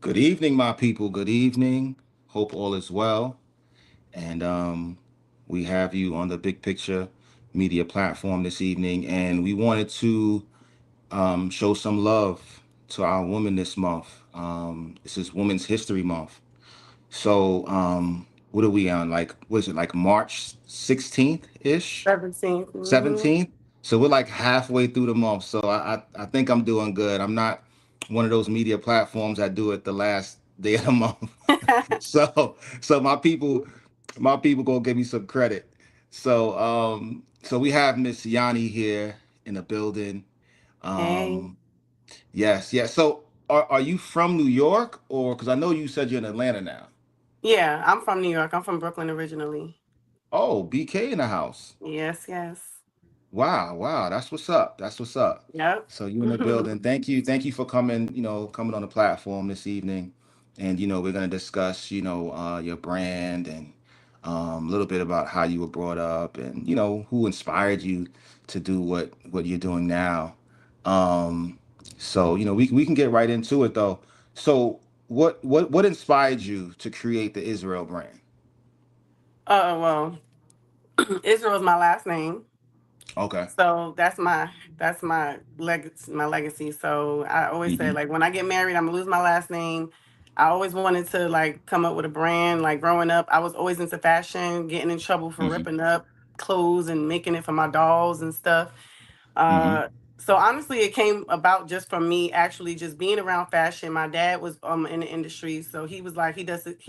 Good evening, my people. Good evening. Hope all is well. And we have you on the Big Picture Media platform this evening. And we wanted to show some love to our women this month. This is Women's History Month. So, what are we on? Like, what is it, like March 16th ish? 17th. 17th. So we're like halfway through the month. So I think I'm doing good. I'm not one of those media platforms that do it the last day of the month. So my people gonna give me some credit. So we have Miss Yanni here in the building. Hey. Um yes, yes. So are you from New York, or because I know you said you're in Atlanta now? Yeah, I'm from New York. I'm from Brooklyn originally. Oh, BK in the house. Yes, yes. Wow, wow, that's what's up. That's what's up. Yep. So you in the building. Thank you for coming, coming on the platform this evening. And we're gonna discuss, your brand and a little bit about how you were brought up and who inspired you to do what you're doing now. Um, so we can get right into it though. So what inspired you to create the Israel brand? Well, Israel is my last name. Okay. So that's my legacy. So I always said, Mm-hmm. like, when I get married, I'm gonna lose my last name. I always wanted to like come up with a brand. Like growing up, I was always into fashion, getting in trouble for Mm-hmm. ripping up clothes and making it for my dolls and stuff. Mm-hmm. Uh, so honestly, it came about just from me actually just being around fashion. My dad was in the industry, so he was like he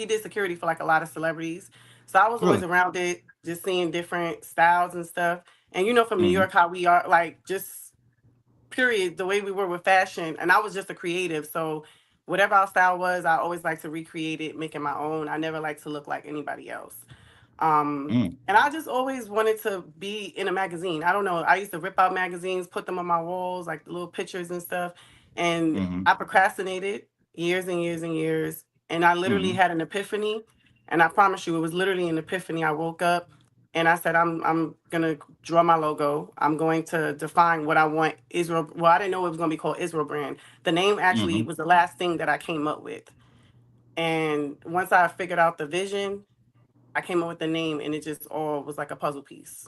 did security for like a lot of celebrities. So I was always Really? around it, just seeing different styles and stuff. And from New Mm-hmm. York, how we are like just period the way we were with fashion. And I was just a creative, so whatever our style was, I always like to recreate it, make it my own. I never like to look like anybody else. And I just always wanted to be in a magazine. I don't know. I used to rip out magazines, put them on my walls, like the little pictures and stuff. And Mm-hmm. I procrastinated years and years and years. And I literally Mm-hmm. had an epiphany. And I promise you, it was literally an epiphany. I woke up and I said, I'm gonna draw my logo. I'm going to define what I want Israel. Well, I didn't know it was gonna be called Israel brand. The name actually Mm-hmm. was the last thing that I came up with. And once I figured out the vision, I came up with the name and it just all was like a puzzle piece.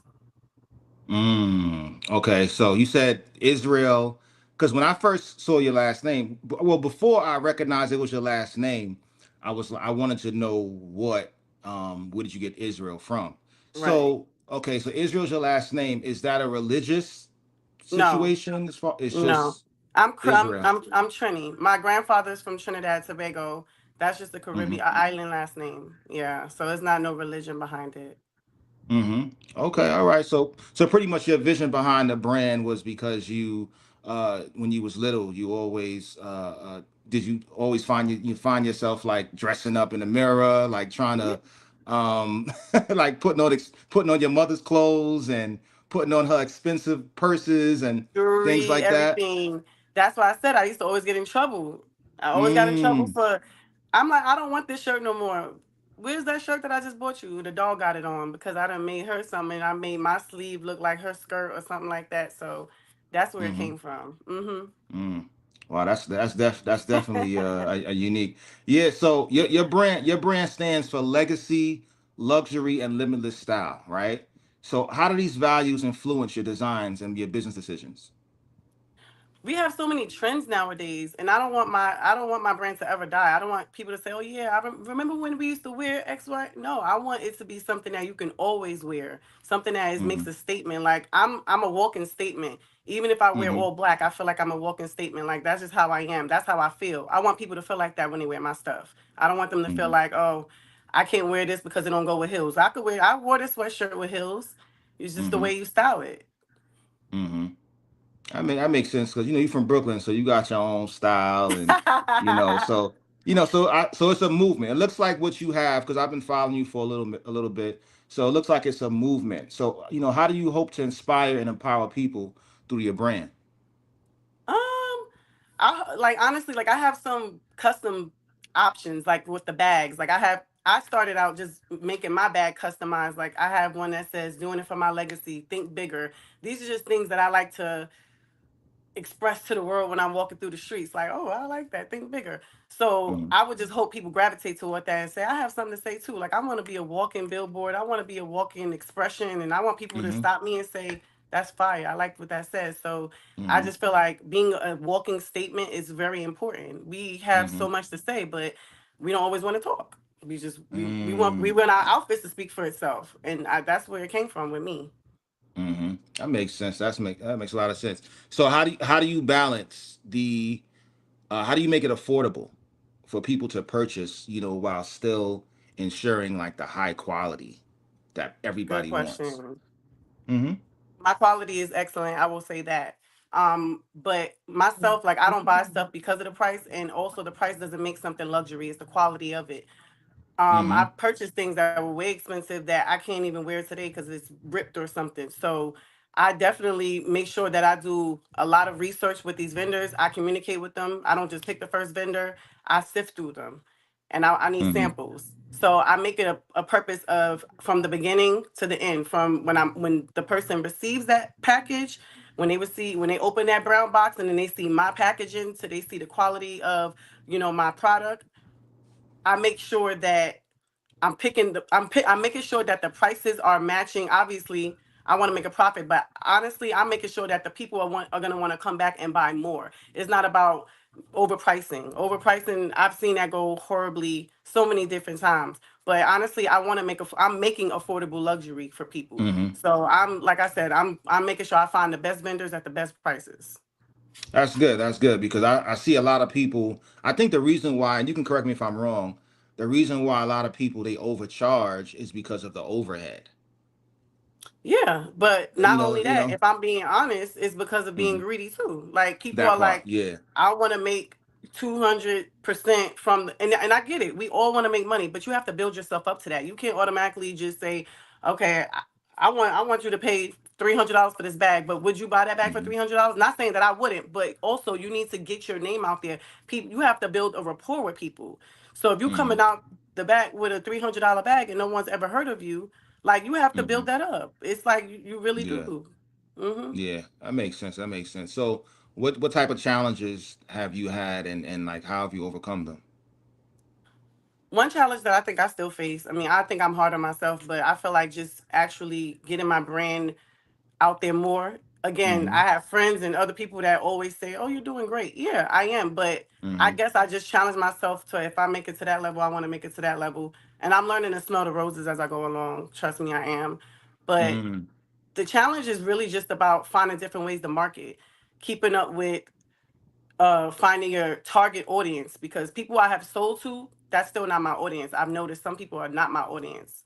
Okay, so you said Israel, because when I first saw your last name, well, before I recognized it was your last name, I wanted to know where did you get Israel from? Right. So okay, so Israel's your last name. Is that a religious No, situation? As far it's no. just I'm cr- I'm Israel. I'm I'm Trini. My grandfather's from Trinidad Tobago. That's just the Mm-hmm. Caribbean island last name. Yeah. So there's not no religion behind it. Mm-hmm. Okay, Yeah. all right. So pretty much your vision behind the brand was because you when you was little, you always did you always you find yourself like dressing up in the mirror, like trying Yeah. to like putting on your mother's clothes and putting on her expensive purses and things Jewelry, like that. everything. That's why I said I used to always get in trouble. I always got in trouble Mm, for. I'm like, I don't want this shirt no more. Where's that shirt that I just bought you? The dog got it on because I done made her something. I made my sleeve look like her skirt or something like that. So that's where it mm-hmm. came from. Mm-hmm. Mm. Wow, that's definitely a unique. Yeah, so your brand stands for legacy, luxury, and limitless style, right? So how do these values influence your designs and your business decisions? We have so many trends nowadays, and I don't want my brand to ever die. I don't want people to say, "Oh yeah, remember when we used to wear X Y." No, I want it to be something that you can always wear, something that Mm-hmm. makes a statement. Like I'm a walking statement. Even if I wear Mm-hmm. all black, I feel like I'm a walking statement. Like that's just how I am. That's how I feel. I want people to feel like that when they wear my stuff. I don't want them to feel Mm-hmm. like, oh, I can't wear this because it don't go with heels. I wore this sweatshirt with heels. It's just the Mm-hmm. way you style it. Mm-hmm. I mean, that makes sense because you're from Brooklyn, so you got your own style, and so it's a movement. It looks like what you have because I've been following you for a little bit. So it looks like it's a movement. So how do you hope to inspire and empower people through your brand? Um, I like honestly, like I have some custom options, like with the bags. I started out just making my bag customized. Like I have one that says "Doing it for my legacy, think bigger." These are just things that I like to express to the world when I'm walking through the streets. Like, oh, I like that. Think bigger. So Mm-hmm. I would just hope people gravitate toward that and say, I have something to say too. Like, I want to be a walking billboard. I want to be a walking expression. And I want people to Mm-hmm. stop me and say, that's fire. I like what that says. So I Mm-hmm. just feel like being a walking statement is very important. We have Mm-hmm. so much to say, but we don't always want to talk. We Mm-hmm. want our outfits to speak for itself. And that's where it came from with me. Mm-hmm. That makes sense. That makes a lot of sense. So how do you balance the how do you make it affordable for people to purchase, while still ensuring like the high quality that Good everybody wants? question. Mm-hmm. My quality is excellent. I will say that. But myself, like I don't buy stuff because of the price, and also the price doesn't make something luxury. It's the quality of it. Mm-hmm. I purchased things that were way expensive that I can't even wear today because it's ripped or something. So I definitely make sure that I do a lot of research with these vendors. I communicate with them. I don't just pick the first vendor. I sift through them, and I need Mm-hmm. samples. So I make it a purpose of from the beginning to the end. From when the person receives that package, when they open that brown box and then they see my packaging, so they see the quality of my product. I make sure that I'm making sure that the prices are matching. Obviously, I want to make a profit, but honestly, I'm making sure that the people are going to want to come back and buy more. It's not about overpricing. Overpricing, I've seen that go horribly so many different times. But honestly, I'm making affordable luxury for people. Mm-hmm. So I'm like I said, I'm making sure I find the best vendors at the best prices. That's good. That's good because I see a lot of people. I think the reason why, and you can correct me if I'm wrong, the reason why a lot of people they overcharge is because of the overhead. Yeah, but You not know, only you that, know. if I'm being honest, it's because of being Hmm. greedy too. Like people That are part, like, yeah. I want to make 200% from and I get it. We all want to make money, but you have to build yourself up to that. You can't automatically just say, okay, I want you to pay $300 for this bag, but would you buy that bag for Hmm. $300? Not saying that I wouldn't, but also you need to get your name out there. People, you have to build a rapport with people. So if you coming Hmm. out the back with a $300 bag and no one's ever heard of you, like you have to Hmm. build that up. It's like you really Yeah, do. Hmm. yeah. That makes sense. That makes sense. So, what type of challenges have you had, and like how have you overcome them? One challenge that I think I still face. I mean, I think I'm hard on myself, but I feel like just actually getting my brand out there more. Again, Hmm. I have friends and other people that always say, "Oh, you're doing great." Yeah, I am, but I Hmm. guess I just challenge myself to if I make it to that level, I want to make it to that level. And I'm learning to smell the roses as I go along. Trust me, I am. But Hmm. the challenge is really just about finding different ways to market, keeping up with finding your target audience because people I have sold to, that's still not my audience. I've noticed some people are not my audience.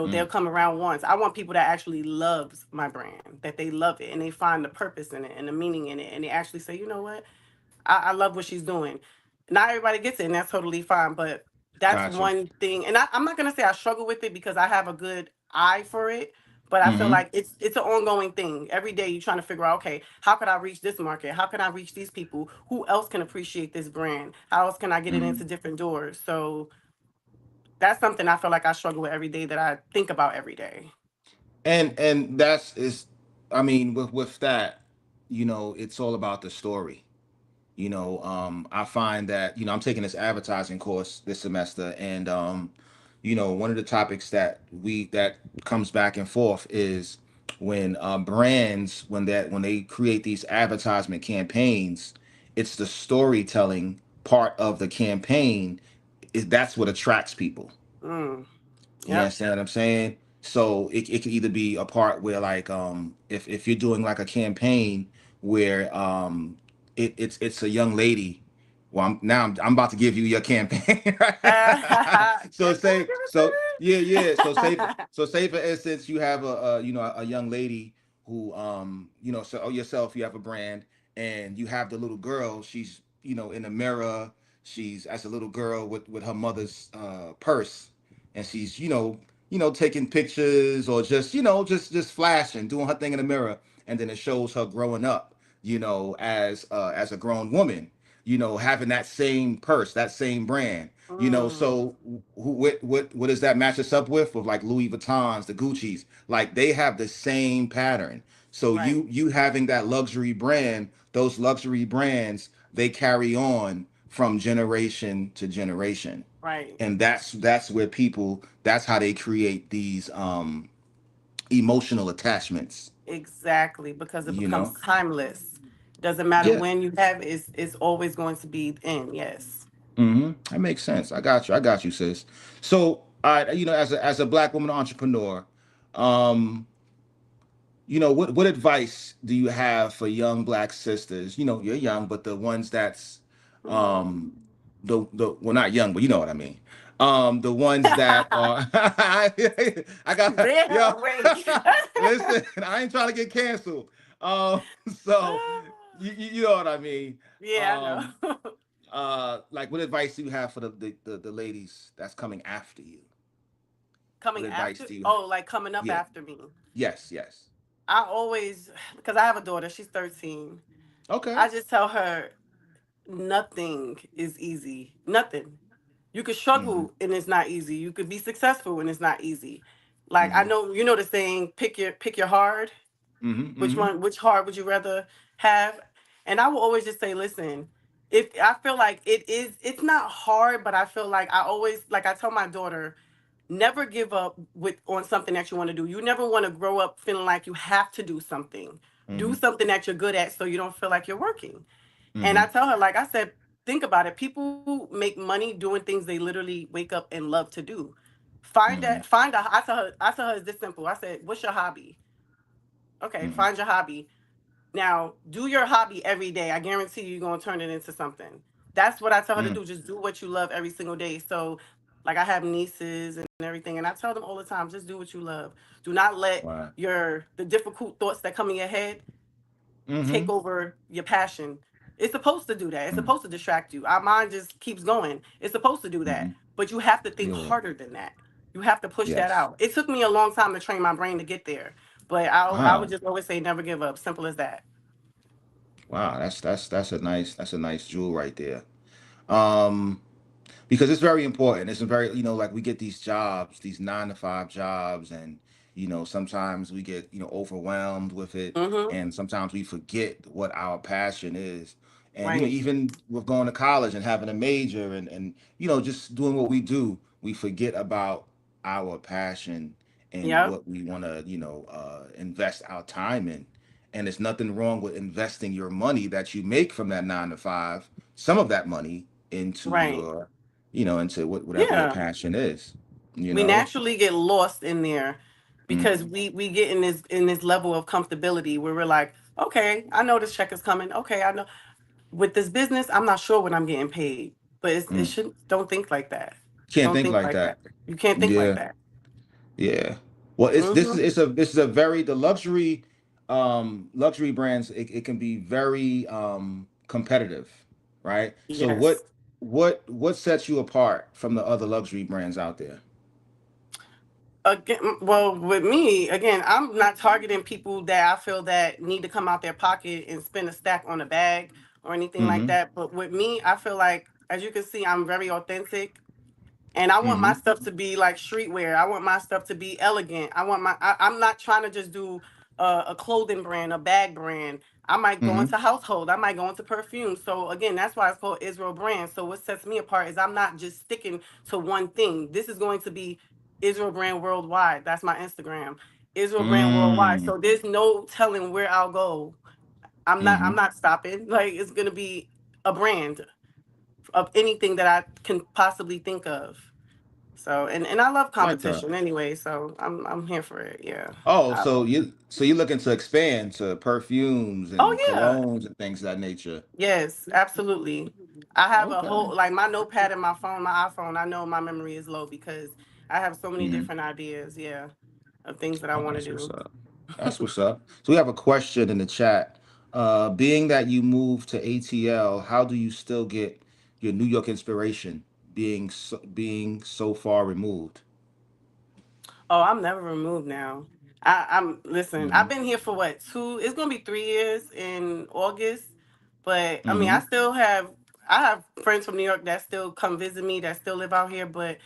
They'll Mm. come around once. I want people that actually loves my brand, that they love it and they find the purpose in it and the meaning in it, and they actually say, you know what, I love what she's doing. Not everybody gets it, and that's totally fine. But that's Gotcha. one thing, and I'm not gonna say I struggle with it because I have a good eye for it. But I feel Hmm. like it's an ongoing thing. Every day you're trying to figure out, okay, how can I reach this market? How can I reach these people? Who else can appreciate this brand? How else can I get it Hmm. into different doors? So that's something I feel like I struggle with every day that I think about every day. And that's is, I mean, with that, it's all about the story. I find that I'm taking this advertising course this semester, and one of the topics that comes back and forth is when brands when they create these advertisement campaigns, it's the storytelling part of the campaign is that's what attracts people. Mm, You yep. understand what I'm saying? So it could either be a part where like if you're doing like a campaign where it's a young lady. Well, I'm about to give you your campaign. So Give it to me, say so yeah, yeah. give it to me. So say for instance you have a young lady who so yourself you have a brand and you have the little girl, she's in the mirror, she's as a little girl with her mother's purse, and she's taking pictures or just just flashing, doing her thing in the mirror, and then it shows her growing up, as a grown woman, having that same purse, that same brand. Mm, So what does that match us up with like Louis Vuittons, the Gucci's, like they have the same pattern. So right. you having that luxury brand those luxury brands, they carry on from generation to generation. Right. And that's where people, that's how they create these emotional attachments, Exactly, because it you becomes know. timeless. Doesn't matter Yeah. when you have it, it's always going to be in. Yes. That makes sense. I got you, sis. So, as a black woman entrepreneur, um, what advice do you have for young black sisters? You're young, but the ones that's Mm. um the well, not young, but you know what I mean. The ones that are I got yo Damn, wait. listen, I ain't trying to get canceled. Um so you know what I mean. Yeah, Um I know. like what advice do you have for the ladies that's coming after you? What Coming advice after, do you have? oh, like coming up Yeah. after me. Yes, yes. I always, because I have a daughter, she's 13. Okay. I just tell her nothing is easy. Nothing. You could struggle Mm-hmm. and it's not easy. You could be successful and it's not easy. Like I Mm-hmm. know you know the saying, pick your hard. Mm-hmm. Mm-hmm. Which hard would you rather have? And I will always just say, listen, if I feel like it's not hard, but I feel like I always, like I tell my daughter, never give up with on something that you want to do. You never want to grow up feeling like you have to do something. Do Mm-hmm. something that you're good at so you don't feel like you're working. And Mm-hmm. I tell her, like I said, think about it. People make money doing things they literally wake up and love to do. Mm-hmm. I tell her it's this simple. I said, what's your hobby? Okay, Mm-hmm. find your hobby. Now, do your hobby every day. I guarantee you're going to turn it into something. That's what I tell her to Mm. do. Just do what you love every single day. So, like, I have nieces and everything, and I tell them all the time, just do what you love. Do not let Wow. the difficult thoughts that come in your head take Mm-hmm. over your passion. It's supposed to do that. It's Mm. supposed to distract you. Our mind just keeps going. It's supposed to do Mm-hmm. that. But you have to think Yeah. harder than that. You have to push that Yes. out. It took me a long time to train my brain to get there. But I would Wow. just always say never give up. Simple as that. Wow. That's a nice jewel right there. Um, because it's very important. It's a very, like we get these jobs, these 9 to 5 jobs, and sometimes we get overwhelmed with it, Mm-hmm. and sometimes we forget what our passion is. And Right. even with going to college and having a major and just doing what we do, we forget about our passion and Yep. what we want to invest our time in. And there's nothing wrong with investing your money that you make from that 9 to 5, some of that money into Right. into whatever your Yeah. passion is, you We know? naturally get lost in there because Mm-hmm. we get in this level of comfortability where we're like, okay, I know this check is coming. Okay, I know with this business, I'm not sure when I'm getting paid, but it Mm. should don't think like that. Can't Don't think think like like that. that. You can't think like Yeah. that. Yeah. Well, it's this is Hmm. it's a this is a very the luxury brands, it can be very competitive, right? So Yes. what sets you apart from the other luxury brands out there? Again, well, with me, again, I'm not targeting people that I feel that need to come out their pocket and spend a stack on a bag or anything like Mm-hmm. that. But with me, I feel like, as you can see, I'm very authentic. And I want my Mm-hmm. stuff to be like streetwear. I want my stuff to be elegant. I'm not trying to just do a clothing brand, a bag brand. I might go Mm-hmm. into household. I might go into perfume. So again, that's why it's called Israel brand. So what sets me apart is I'm not just sticking to one thing. This is going to be Israel brand worldwide. That's my Instagram. Israel brand worldwide. Mm. So there's no telling where I'll go. I'm Mm-hmm. not stopping. Like it's gonna be a brand of anything that I can possibly think of. So and I love Like that. competition anyway, so I'm here for it. Yeah. Oh, I, so you're looking to expand to perfumes oh and yeah. colognes and things of that nature. Yes, absolutely. I have a Okay. whole like my notepad in my phone, my iPhone. I know my memory is low because I have so many Mm-hmm. different ideas. Yeah, of things that I Oh, want to that's what's do. up. That's what's up. So we have a question in the chat. Being that you moved to ATL, how do you still get your New York inspiration being so far removed? Oh, I'm never removed now. I'm listen. Mm-hmm. I've been here for what 2? It's gonna be 3 years in August, but I mean, Mm-hmm. I have friends from New York that still come visit me that still live out here, but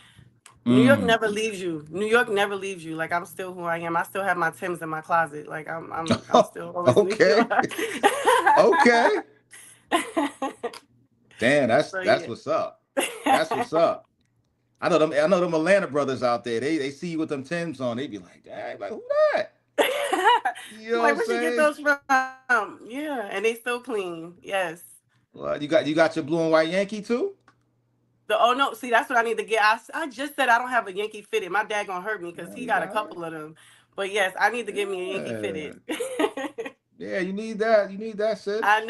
New York Mm. never leaves you. New York never leaves you. Like I'm still who I am. I still have my Timbs in my closet. Like I'm still always New Okay. York. Okay. Damn, So that's yeah. what's up. That's what's up. I know them Atlanta brothers out there. They see you with them Timbs on. They be like, dang, like who that? You know what Like, I'm where'd you get saying? those from? Yeah, and they still clean. Yes. Well, you got your blue and white Yankee too? Oh no, see that's what I need to get. I just said I don't have a Yankee fitted. My dad gonna hurt me because Yeah, he you got a got it. couple of them. But yes, I need to get me a Yankee fitted. Yeah. Yeah, you need that. You need that, sis. I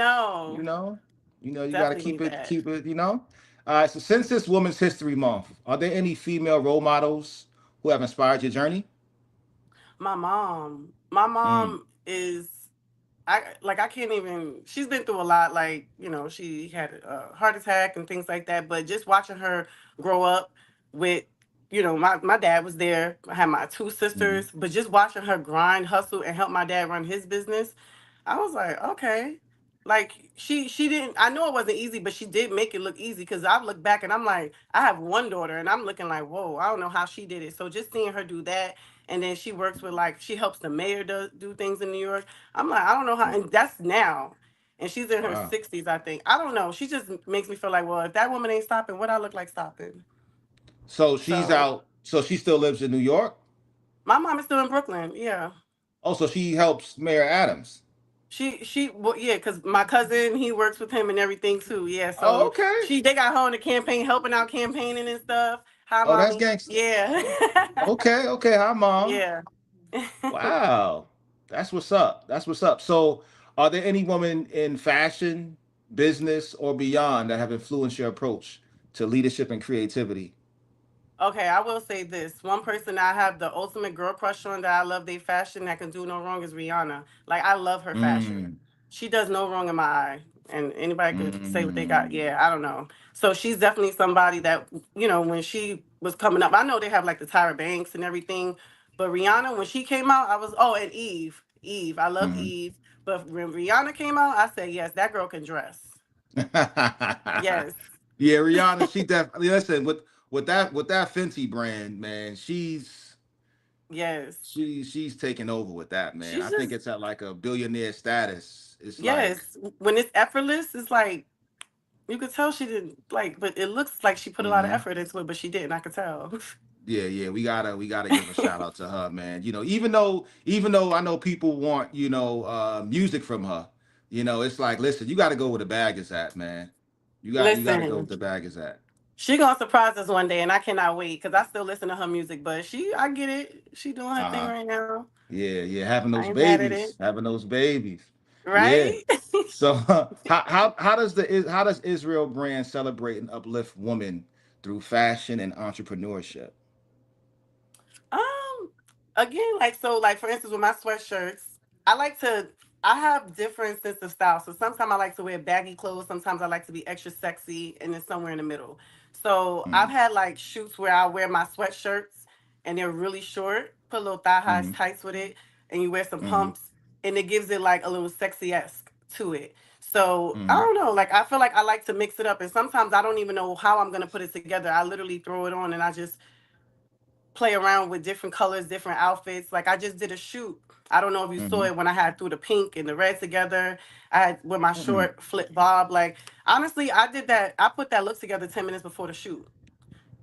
You know. know, you got to Definitely need that. keep it. You know. All right. So since this Women's History Month, are there any female role models who have inspired your journey? My mom. My Mm. mom is I can't even. She's been through a lot. Like she had a heart attack and things like that. But just watching her grow up with, my dad was there. I had my two Mm. sisters, but just watching her grind, hustle, and help my dad run his business, I was like, okay. Like she didn't. I know it wasn't easy, but she did make it look easy. Because I look back and I'm like, I have one daughter, and I'm looking like, whoa, I don't know how she did it. So just seeing her do that, and then she works with like she helps the mayor do things in New York. I'm like, I don't know how, and that's now. And she's in her Wow. 60s, I think. I don't know. She just makes me feel like, well, if that woman ain't stopping, what I look like stopping? So she's So out. So she still lives in New York. my mom is still in Brooklyn. Yeah. Also, she helps Mayor Adams. Well, yeah, because my cousin, he works with him and everything too. Yeah. Oh, So okay. they got her on the campaign, helping out campaigning and stuff. Hi, Oh, that's mommy. gangster. Yeah. Okay, okay. Hi, mom. Yeah. Wow, that's what's up. That's what's up. So, are there any women in fashion, business, or beyond that have influenced your approach to leadership and creativity? Okay, I will say this. One person I have the ultimate girl crush on that I love their fashion that can do no wrong is Rihanna. Like I love her fashion. Mm, She does no wrong in my eye. And anybody could say what they got. mm. Yeah, I don't know. So she's definitely somebody that, when she was coming up, I know they have like the Tyra Banks and everything. But Rihanna, when she came out, I was and Eve. Eve. I love Mm. Eve. But when Rihanna came out, I said, yes, that girl can dress. Yes. Yeah, Rihanna, she definitely listen with that Fenty brand, man. Yes. She's taking over with that, man. She's I think just it's at like a billionaire status. It's like, yes. When it's effortless, it's like you could tell she didn't like, but it looks like she put a lot of mhm. effort into it, but she didn't. I could tell. Yeah, yeah, we gotta give a shout out to her, man. You know, even though I know people want music from her, it's like, listen, you got to go where the bag is at, man. You got to go where Listen, the bag is at. she gonna surprise us one day, and I cannot wait because I still listen to her music. But I get it. She doing her Uh thing huh. right now. Yeah, yeah, I ain't mad at it. having those babies. Yeah. Right? So how does Israel brand celebrate and uplift women through fashion and entrepreneurship? Um, Again, like so, like for instance, with my sweatshirts, I like to. I have different sense of style. So sometimes I like to wear baggy clothes. Sometimes I like to be extra sexy, and then somewhere in the middle. So I've Mm-hmm. had like shoots where I wear my sweatshirts and they're really short. Put a little thigh highs Mm-hmm. tights with it, and you wear some Mm-hmm. pumps, and it gives it like a little sexy esque to it. So I Mm-hmm. don't know. Like I feel like I like to mix it up, and sometimes I don't even know how I'm gonna put it together. I literally throw it on, and I just play around with different colors, different outfits. Like I just did a shoot. I don't know if you saw Mm-hmm. it when I had threw the pink and the red together. I had with my Mm-hmm. short flip bob. Like honestly, I did that. I put that look together 10 minutes before the shoot,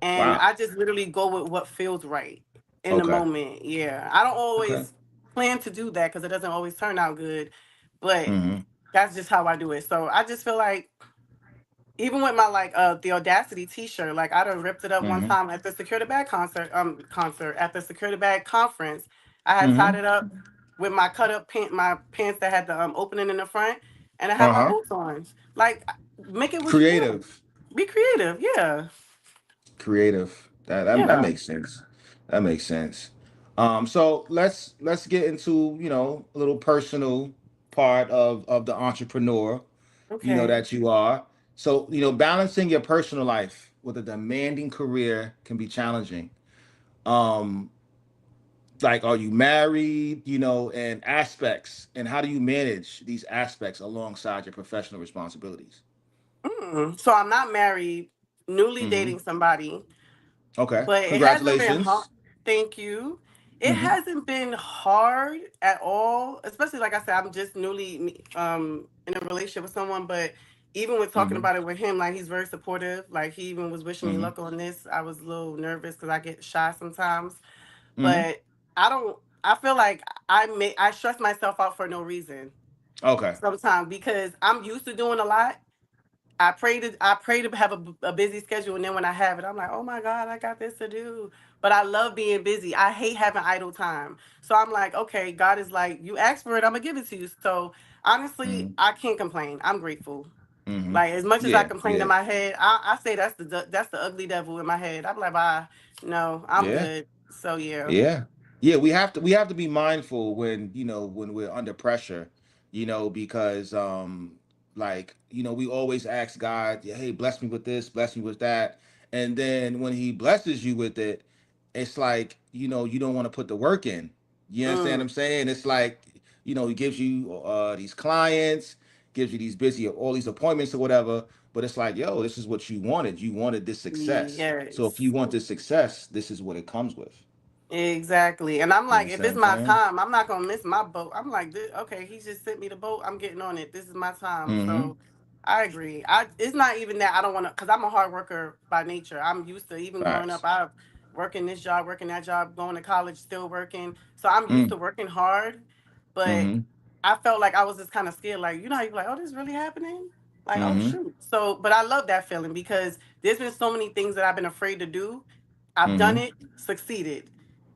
and Wow. I just literally go with what feels right in the Okay. moment. Yeah, I don't Okay. always plan to do that because it doesn't always turn out good, but Mm-hmm. that's just how I do it. So I just feel like even with my like the Audacity T-shirt, like I done ripped it up one Mm-hmm. time at the Secure the Bag concert at the Secure the Bag conference. I had tied Mm-hmm. it up with my cut up my pants that had the opening in the front, and I had my Uh-huh. boots on. Like make it what you want. Creative. Be creative. Yeah. Creative. That Yeah. makes sense. That makes sense. So let's get into, a little personal part of the entrepreneur, Okay. that you are. So, balancing your personal life with a demanding career can be challenging. Um, like, are you married, and aspects, and how do you manage these aspects alongside your professional responsibilities? So I'm not married. Newly Mm-hmm. dating somebody. Okay. but it hasn't been hard. Congratulations. Thank you. It Mm-hmm. hasn't been hard at all, especially like I said, I'm just newly in a relationship with someone. But even with talking Mm-hmm. about it with him, like he's very supportive. Like he even was wishing me Mm-hmm. luck on this. I was a little nervous because I get shy sometimes, Mm-hmm. but I don't. I feel like I stress myself out for no reason Okay. sometimes because I'm used to doing a lot. I pray to have a busy schedule, and then when I have it, I'm like, oh my god, I got this to do. But I love being busy. I hate having idle time. So I'm like, okay, God is like, you asked for it, I'm gonna give it to you. So honestly, Mm-hmm. I can't complain. I'm grateful. Mm-hmm. Like as much as I Yeah. complain in Yeah. my head, I say that's the ugly devil in my head. I'm like, ah, no, I'm Yeah. good. So yeah. Yeah. Yeah, we have to be mindful when, when we're under pressure, because like, we always ask God, yeah, hey, bless me with this, bless me with that. And then when he blesses you with it, it's like, you don't want to put the work in. You understand what Mm, I'm saying? It's like, he gives you these clients, gives you these busy all these appointments or whatever, but it's like, yo, this is what you wanted. You wanted this success. So if you yes. want this success, this is what it comes with. Exactly. And I'm You like, if understand what it's I'm my saying? time, I'm not gonna miss my boat. I'm like, okay, he just sent me the boat. I'm getting on it. This is my time. Mm-hmm. So I agree. It's not even that I don't want to, because I'm a hard worker by nature. I'm used to even growing up. Facts. I working this job, working that job, going to college, still working. So I'm used Mm. to working hard. But Mm-hmm. I felt like I was just kind of scared. Like, how you're like, oh, this really happening? Like, oh Mm-hmm. shoot. So, but I love that feeling because there's been so many things that I've been afraid to do. I've done Mm-hmm. it, succeeded.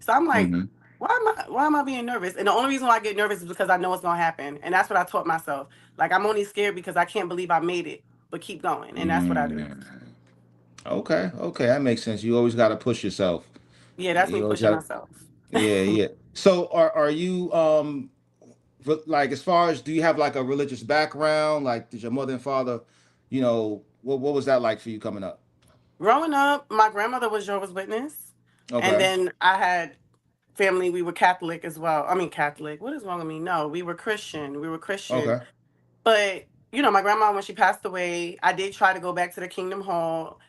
So I'm like, Mm-hmm. why am I being nervous? And the only reason why I get nervous is because I know it's gonna happen. And that's what I taught myself. Like I'm only scared because I can't believe I made it, but keep going. And that's what I do. Mm. Okay. Okay. That makes sense. You always got to push yourself. Yeah, that's me You always pushing got to. myself. Yeah. Yeah. So are you like, as far as, do you have like a religious background? Like, did your mother and father, what was that like for you coming up? Growing up, my grandmother was Jehovah's Witness. And Okay. then I had family, we were Catholic as well. I mean Catholic. What is wrong with me? No, we were Christian. We were Christian. Okay. But my grandma, when she passed away, I did try to go back to the Kingdom Hall.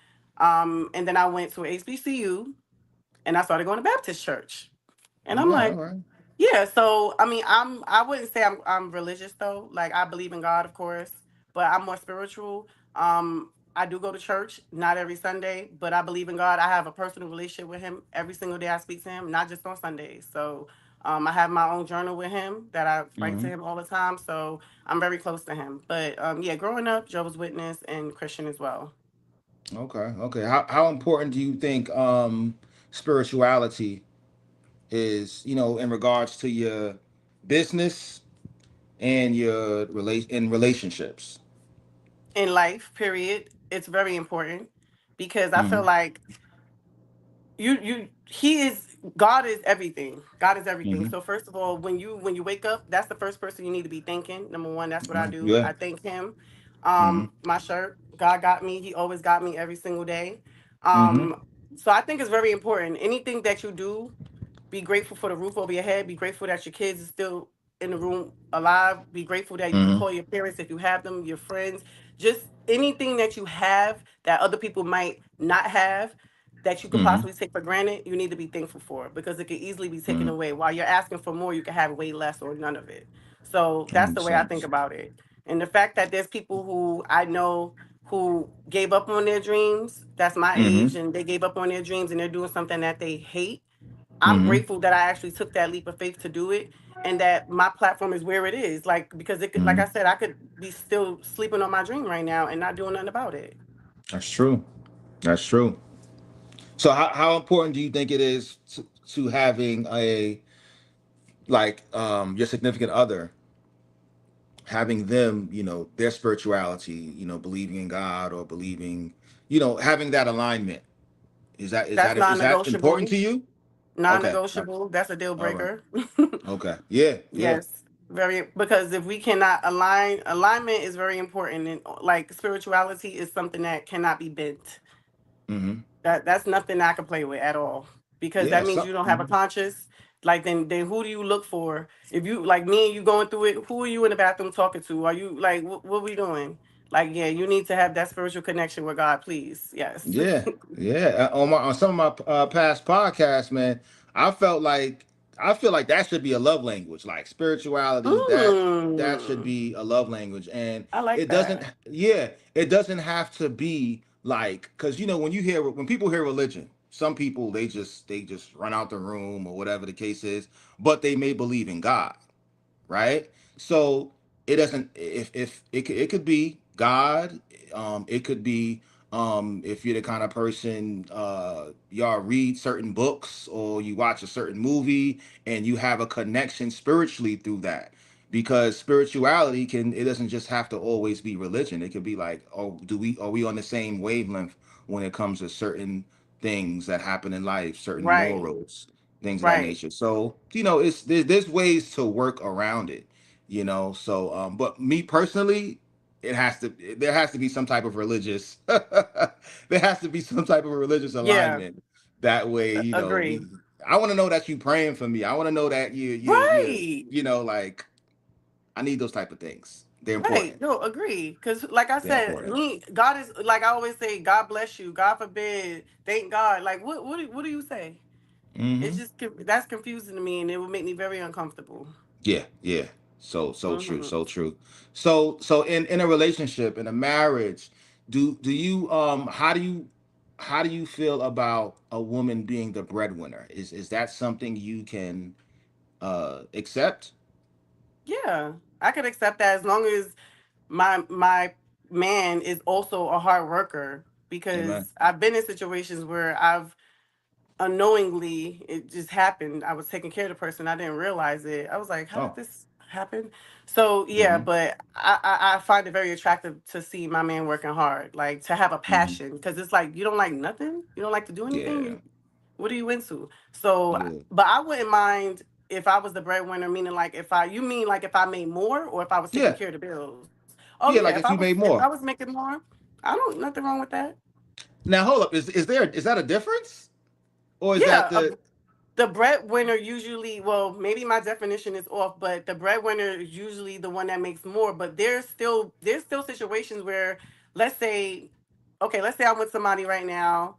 And then I went to HBCU and I started going to Baptist church. And I'm Yeah. All like, right. yeah, so I mean, I wouldn't say I'm religious though. Like I believe in God, of course, but I'm more spiritual. I do go to church, not every Sunday, but I believe in God. I have a personal relationship with him every single day I speak to him, not just on Sundays. So I have my own journal with him that I write to Mm-hmm. him all the time. So I'm very close to him. But yeah, growing up, Jehovah's Witness and Christian as well. Okay. Okay. How important do you think spirituality is, in regards to your business and your relationships? In life, period, it's very important because I feel Mm-hmm. like he is God is everything. God is everything. Mm-hmm. So first of all, when you wake up, that's the first person you need to be thanking. Number one, that's what I do. Yeah. I thank him. Mm-hmm. My shirt, God got me. He always got me every single day. Mm-hmm. Um, so I think it's very important. Anything that you do, be grateful for the roof over your head. Be grateful that your kids are still in the room alive. Be grateful that you can Mm-hmm. call your parents if you have them, your friends. Just anything that you have that other people might not have that you could Mm-hmm. possibly take for granted, you need to be thankful for because it could easily be taken Mm-hmm. away. While you're asking for more, you can have way less or none of it. So That that's the makes way I think sense. about it. And the fact that there's people who I know who gave up on their dreams, that's my Mm-hmm. age, and they gave up on their dreams and they're doing something that they hate. I'm Mm-hmm. grateful that I actually took that leap of faith to do it and that my platform is where it is. Like because it could like Mm-hmm. I said, I could be still sleeping on my dream right now and not doing nothing about it. That's true. That's true. So how important do you think it is to having a, like, your significant other, having them, their spirituality, believing in God, or believing, having that alignment? That's Is that important non-negotiable. to you? Okay. Non-negotiable. That's a deal All right. breaker. Okay. Yeah. Yeah. Yes. Very because if we cannot alignment is very important and like spirituality is something that cannot be bent. Mm-hmm. That's nothing I can play with at all because Yeah. that means you don't have a Mhm. conscience. Like then who do you look for? If you like me and you going through it, who are you in the bathroom talking to? Are you like what we doing? Like, yeah, you need to have that spiritual connection with God, please. Yes. Yeah, yeah. On some of my past podcasts, man, I felt like I feel like that should be a love language, like spirituality. That should Mm, be a love language, and I like it doesn't. that. Yeah, it doesn't have to be like because when when people hear religion, some people they just run out the room or whatever the case is, but they may believe in God, right? So it doesn't if it could be God, it could be if you're the kind of person y'all read certain books or you watch a certain movie and you have a connection spiritually through that. Because spirituality can it doesn't just have to always be religion. It could be like, oh, do we are we on the same wavelength when it comes to certain things that happen in life, certain Right. morals, things of that Right. nature. So, it's there's ways to work around it, So, but me personally, there has to be some type of religious there has to be some type of religious Yeah. alignment. That way, Agree. I want to know that you praying for me. I want to know that Right. like I need those type of things. They're Right. important. No, agree. Because, like I They're said, important. me, God is, like I always say, God bless you. God forbid. Thank God. Like, what do you say? It's Hmm. just, that's confusing to me and it would make me very uncomfortable. Yeah, yeah. So true, Hmm. so true. So in a relationship, in a marriage, do you how do you feel about a woman being the breadwinner? Is that something you can accept? Yeah. I could accept that as long as my man is also a hard worker, Amen. because I've been in situations where I've unknowingly, it just happened. I was taking care of the person. I didn't realize it. I was like, how did Oh. this happen? So yeah, Mm-hmm. but I find it very attractive to see my man working hard, like to have a Mm-hmm. passion, because it's like you don't like nothing. You don't like to do anything. Yeah. What are you into? So, Yeah. but I wouldn't mind if I was the breadwinner, meaning like if I, you mean like if I made more or if I was taking Yeah. care of the bills? Oh yeah, Yeah, like if you made if I more. was making more, I don't nothing wrong with that. Now hold up. Is that a difference? Or is that Yeah, the the breadwinner usually, well, maybe my definition is off, but the breadwinner is usually the one that makes more. But there's still situations where, let's say, okay, let's say I'm with somebody right now,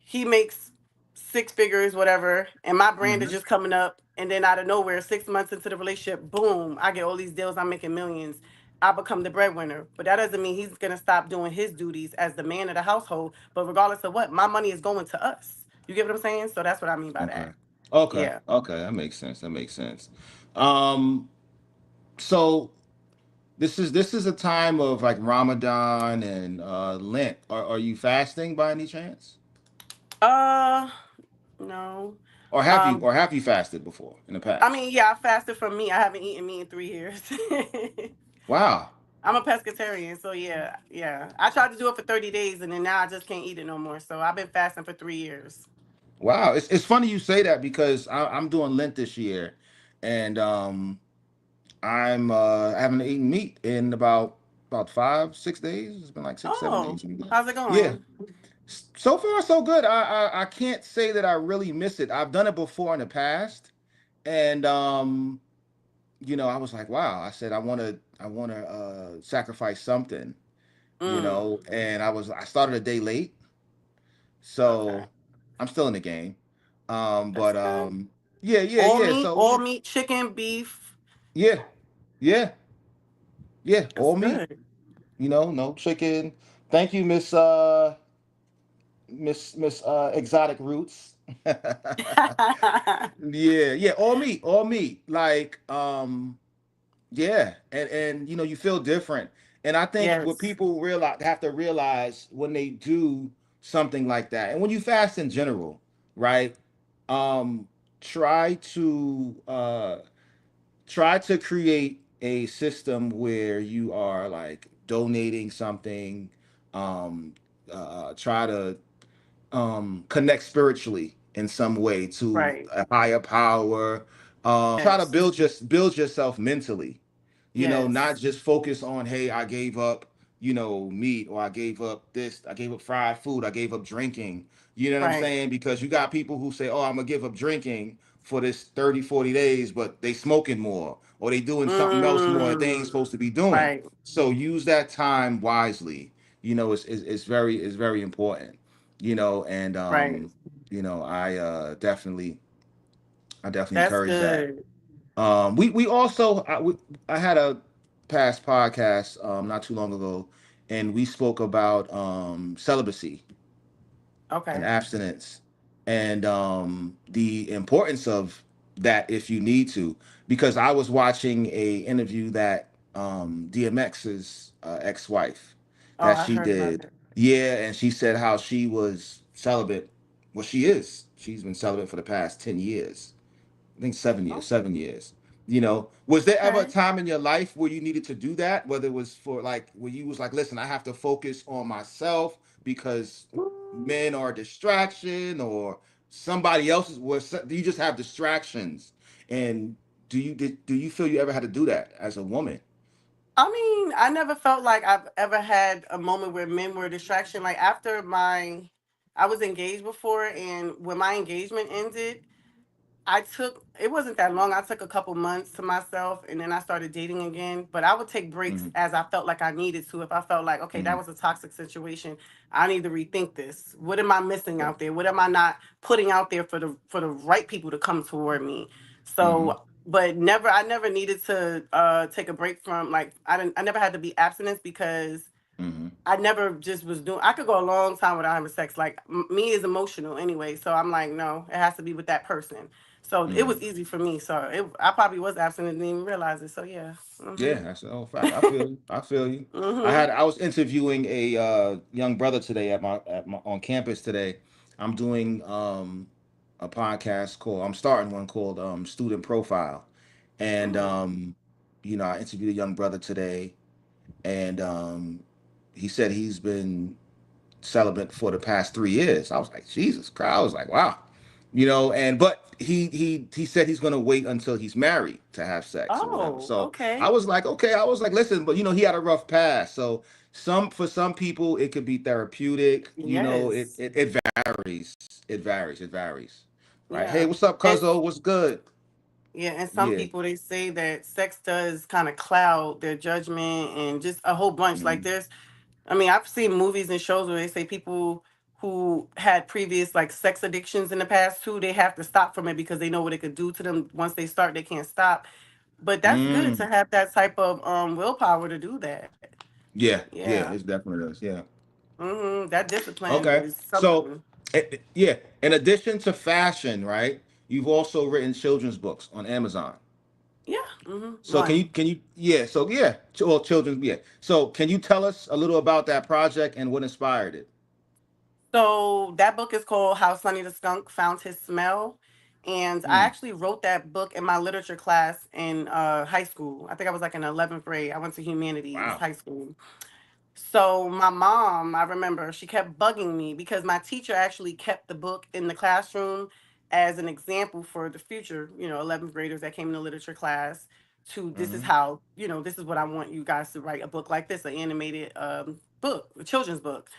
he makes six figures, whatever, and my brand is Mhm. just coming up, and then out of nowhere, 6 months into the relationship, boom, I get all these deals, I'm making millions. I become the breadwinner, but that doesn't mean he's gonna stop doing his duties as the man of the household. But regardless of what, my money is going to us. You get what I'm saying? So that's what I mean by Okay. that. Okay. Yeah. Okay. That makes sense. That makes sense. Um, so this is a time of like Ramadan and Lent. Are you fasting by any chance? Uh, no. Um, Or have you fasted before in the I past? mean, yeah, I fasted from meat. I haven't eaten meat in 3 years. Wow. I'm a pescatarian, so yeah, yeah. I tried to do it for 30 days, and then now I just can't eat it no more. So I've been fasting for 3 years. Wow. It's funny you say that because I'm doing Lent this year, and I haven't eaten meat in about 5 6 days. It's been like 6 7 days. Oh, how's it Yeah. going? So far so good. I can't say that I really miss it. I've done it before in the past, and I was like, wow. I said I want to sacrifice something, Mm, and I started a day late, okay, so I'm still in the game. that's But good. yeah, yeah, yeah. So All meat, chicken, beef. yeah, yeah, yeah, That's all meat. good. No chicken. Thank you, Miss Exotic Roots. Yeah, yeah, all meat. Like, yeah, and you feel different. And I think what Yes. people have to realize when they do something like that, and when you fast in general, right? Um, try to create a system where you are like donating something. Um, try to connect spiritually in some way to Right. a higher power. Try to Yes. build yourself mentally, not Yes. just focus on, hey, I gave up, meat, or I gave up this, I gave up fried food, I gave up drinking. You know what I'm Right. saying? Because you got people who say, oh, I'm gonna give up drinking for this 30 40 days, but they smoking more, or they doing something else more that they ain't Mm, supposed to be doing. right, So use that time wisely. It's very important. And right. I definitely That's encourage that. good. We also I had a past podcast not too long ago, and we spoke about celibacy and Okay. abstinence, and the importance of that if you need to. Because I was watching a interview that DMX's ex-wife Oh, that I she heard about did, it. yeah, and she said how she was celibate. Well, she is. She's been celibate for the past 10 years. I think 7 years, Oh, 7 years. Was there ever a okay. time in your life where you needed to do that? Whether it was for like where you was like, listen, I have to focus on myself because Mm, men are a distraction, or somebody else's was you just have distractions. And do you feel you ever had to do that as a woman? I mean, I never felt like I've ever had a moment where men were a distraction. Like after I was engaged before, and when my engagement ended, it wasn't that long. I took a couple months to myself and then I started dating again. But I would take breaks Mm-hmm. as I felt like I needed to. If I felt like, okay, that Mm-hmm. was a toxic situation, I need to rethink this. What am I missing Right. out there? What am I not putting out there for the right people to come toward me? Mm-hmm. So but I never needed to take a break from like I never had to be abstinence because Mm-hmm. I never just was doing. I could go a long time without having sex. Like me is emotional anyway, so I'm like, no, it has to be with that person. So it Mm-hmm. was easy for me. So I probably was absent and didn't even realize it. So yeah. Yeah, Mhm. that's a fact. I feel you. I feel you. Mhm. I was interviewing a young brother today at my on campus today. I'm doing a podcast called I'm starting one called Student Profile. And Mhm. I interviewed a young brother today, and he said he's been celibate for the past 3 years. I was like, Jesus Christ. I was like, wow. And but he said he's gonna wait until he's married to have sex or whatever. Oh, So I okay. was like, okay, I was like, listen, but he had a rough past. So for some people it could be therapeutic. It Yes. it, it varies. It varies. Right. Hey, Yeah. what's up, And Cuzzo? What's good? yeah, and some Yeah. people they say that sex does kind of cloud their judgment and just a whole bunch. Like Mm-hmm. there's I mean, I've seen movies and shows where they say people who had previous like sex addictions in the past too, they have to stop from it because they know what it could do to them. Once they start, they can't stop. But that's good to Mm. have that type of willpower to do that. Yeah, Yeah. yeah, it definitely is. Yeah. That discipline Okay. is So, something. yeah, in addition to fashion, right? You've also written children's books on Amazon. Yeah. So One. yeah, so yeah, well, children's, yeah. So can you tell us a little about that project and what inspired it? So that book is called How Sonny the Skunk Found His Smell. And I Mm. actually wrote that book in my literature class in high school. I think I was like in 11th grade. I went to humanities Wow. high school. So my mom, I remember, she kept bugging me because my teacher actually kept the book in the classroom as an example for the future, 11th graders that came in the literature class to this is Mm-hmm. how, this is what I want you guys to write a book like this, an animated book, a children's book.